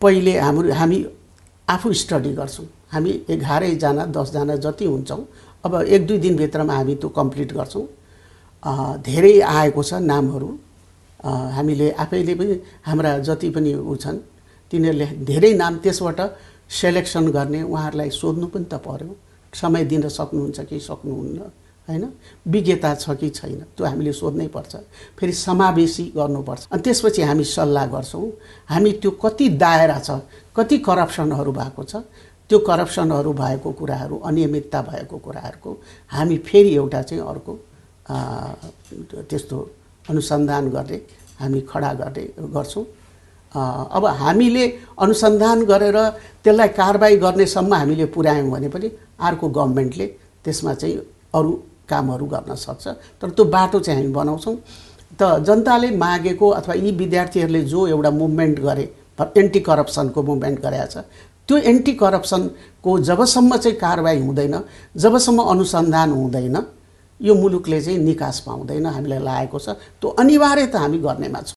पहिले हामी आफू स्टडी गर्छौँ। हामी 11 जना 10 जना जति हुन्छौँ, अब 1-2 दिनभित्रमा हामी त्यो कम्प्लिट गर्छौँ। धेरै आएको छ नामहरू। हामीले आफैले पनि हाम्रा जति पनि छन् तिनीहरूले धेरै नाम, त्यसबाट सेलेक्सन गर्ने, उहाँहरूलाई सोध्नु पनि त पर्यो, समय दिन सक्नुहुन्छ कि सक्नुहुन्न, हैन, विज्ञता छ कि छैन, त्यो हामीले सोध्नै पर्छ। फेरि समावेशी गर्नुपर्छ। अनि त्यसपछि हामी सल्लाह गर्छौँ। हामी त्यो कति दायरा छ, कति करप्सनहरू भएको छ, त्यो करप्सनहरू भएको कुराहरू, अनियमितता भएको कुराहरूको हामी फेरि एउटा चाहिँ अर्को त्यस्तो अनुसन्धान गर्ने हामी खडा गर्छौँ। अब हामीले अनुसन्धान गरेर त्यसलाई कारबाही गर्नेसम्म हामीले पुर्यायौँ भने पनि अर्को गभर्नमेन्टले त्यसमा चाहिँ अरू कामहरू गर्न सक्छ। तर त्यो बाटो चाहिँ हामी बनाउँछौँ। त जनताले मागेको अथवा यी विद्यार्थीहरूले जो एउटा मुभमेन्ट गरे, एन्टी करप्सनको मुभमेन्ट गरेका छ, त्यो एन्टी करप्सनको जबसम्म चाहिँ कारबाही हुँदैन, जबसम्म अनुसन्धान हुँदैन, यो मुलुकले चाहिँ निकास पाउँदैन, हामीलाई लागेको छ। त्यो अनिवार्य त हामी गर्नेमा छौँ।